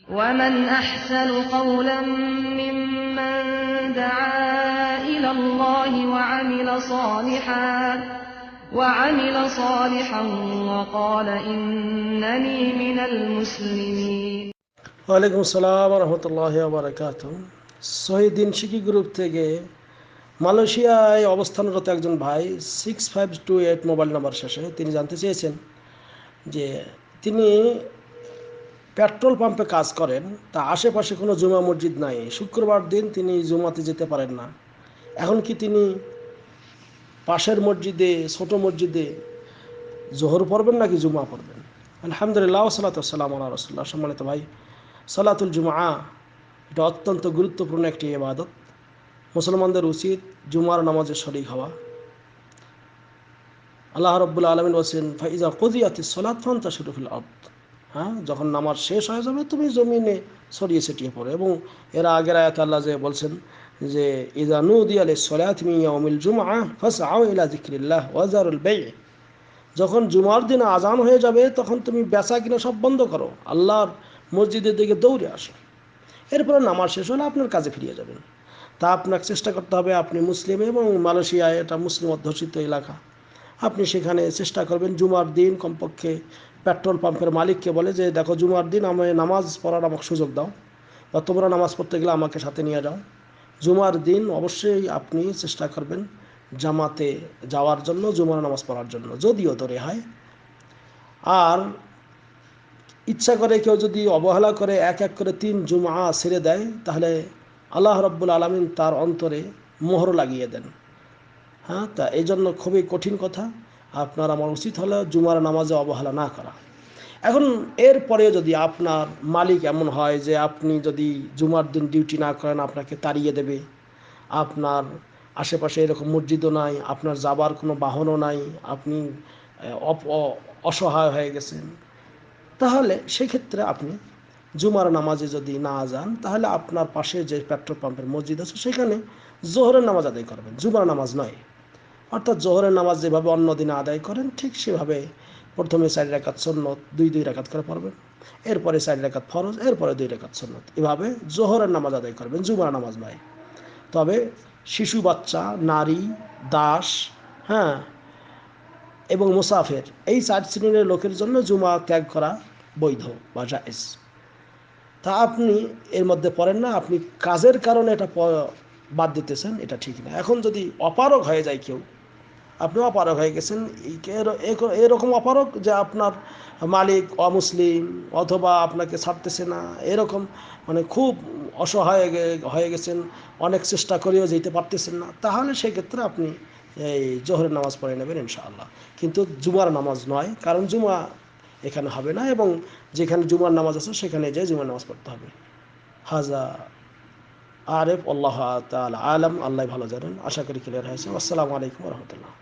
ومن أحسن قولا ممن دعا إلى الله وعمل صالحا وقال إنني من المسلمين. ওয়ালাইকুম আসসালাম রহমতুল্লাহি ওয়া বারাকাতুহু। শহীদিন শিকি গ্রুপ থেকে মালয়েশিয়ায় অবস্থানরত একজন ভাই 6528 মোবাইল নাম্বার শেষে তিনি জানতে চেয়েছেন যে তিনি পেট্রোল পাম্পে কাজ করেন, তা আশেপাশে কোনো জুমা মসজিদ নাই, শুক্রবার দিন তিনি জুমাতে যেতে পারেন না। এখন কি তিনি পাশের মসজিদে, ছোট মসজিদে জোহর পড়বেন নাকি জুমা পড়বেন? আলহামদুলিল্লাহ ওয়াসসালাতু ওয়াসসালামু আলা রাসূলিল্লাহ। সম্মানিত ভাই, সালাতুল জুমআ এটা অত্যন্ত গুরুত্বপূর্ণ একটি ইবাদত। মুসলমানদের উচিত জুমার নামাজে শরীক হওয়া। আল্লাহ রাব্বুল আলামিন বলেন, ফাইজা কুদিয়াতিস সালাত ফান্তাশিরু ফিল আরদ। যখন নামাজ শেষ হয়ে যাবে তুমি জমিনে ছড়িয়ে ছিটিয়ে পড়ো। এবং এর আগের আয়াতে আল্লাহ যে বলছেন যে ইযা নুদিয়া লিস-সালাতি মিন ইয়াউমিল জুমআ ফাসআউ ইলা যিকরিল্লাহ ওয়া যারুল বাই'। যখন জুমার দিন আজান হয়ে যাবে তখন তুমি বেচা কিনা সব বন্ধ করো, আল্লাহর মসজিদের দিকে দৌড়ে আসো। এরপরে নামাজ শেষ হলে আপনার কাজে ফিরিয়ে যাবেন। তা আপনাকে চেষ্টা করতে হবে, আপনি মুসলিম এবং মালয়েশিয়ায় এটা মুসলিম অধ্যুষিত এলাকা, আপনি সেখানে চেষ্টা করবেন জুমার দিন কমপক্ষে পেট্রোল পাম্পের মালিককে বলে যে দেখো জুমার দিন আমি নামাজ পড়ার আমাকে সুযোগ দাও, বা তোমরা নামাজ পড়তে গেলে আমাকে সাথে নিয়ে যাও। জুমার দিন অবশ্যই আপনি চেষ্টা করবেন জামাতে যাওয়ার জন্য, জুমার নামাজ পড়ার জন্য, যদিও দূরে হয়। আর ইচ্ছা করে কেউ যদি অবহেলা করে এক এক করে 3 জুমা ছেড়ে দেয়, তাহলে আল্লাহ রাব্বুল আলামিন তার অন্তরে মোহর লাগিয়ে দেন। তা এই জন্য খুবই কঠিন কথা। আপনার আমার উচিত হলো জুমার নামাজে অবহেলা না করা। এখন এরপরে যদি আপনার মালিক এমন হয় যে আপনি যদি জুমার দিন ডিউটি না করেন আপনাকে তাড়িয়ে দেবে, আপনার আশেপাশে এরকম মসজিদও নাই, আপনার যাবার কোনো বাহনও নাই, আপনি অসহায় হয়ে গেছেন, তাহলে সেক্ষেত্রে আপনি জুমার নামাজে যদি না যান তাহলে আপনার পাশে যে পেট্রোল পাম্পের মসজিদ আছে সেখানে জোহরের নামাজ আদায় করবেন, জুমার নামাজ নয়। অর্থাৎ জোহরের নামাজ যেভাবে অন্য দিনে আদায় করেন ঠিক সেভাবে প্রথমে 4 রাকাত সুন্নত 2 রাকাত করে পড়বেন, এরপরে 4 রাকাত ফরজ, এরপরে 2 রাকাত সুন্নত, এভাবে জোহরের নামাজ আদায় করবেন, জুমার নামাজ নয়। তবে শিশু, বাচ্চা, নারী, দাস, এবং মুসাফির, এই 4 শ্রেণীর লোকের জন্য জুমা ত্যাগ করা বৈধ বা জায়েজ। তা আপনি এর মধ্যে পড়েন না, আপনি কাজের কারণে এটা বাদ দিতেছেন, এটা ঠিক না। এখন যদি অপারগ হয়ে যায় কেউ, আপনি অপারগ হয়ে গেছেন, এরকম অপারগ যে আপনার মালিক অমুসলিম অথবা আপনাকে ছাড়তেছে না, এরকম মানে খুব অসহায় হয়ে গেছেন, অনেক চেষ্টা করেও যেতে পারতেছেন না, তাহলে সেক্ষেত্রে আপনি এই জোহরের নামাজ পড়ে নেবেন ইনশাআল্লাহ। কিন্তু জুমার নামাজ নয়, কারণ জুমা এখানে হবে না, এবং যেখানে জুমার নামাজ আছে সেখানে যেয়ে জুমার নামাজ পড়তে হবে। হাজা আরেফ আল্লাহ তাআলা আলাম, আল্লাহ ভালো জানেন। আশা করি ক্লিয়ার হয়েছে। আসসালামু আলাইকুম ওয়া রাহমাতুল্লাহ।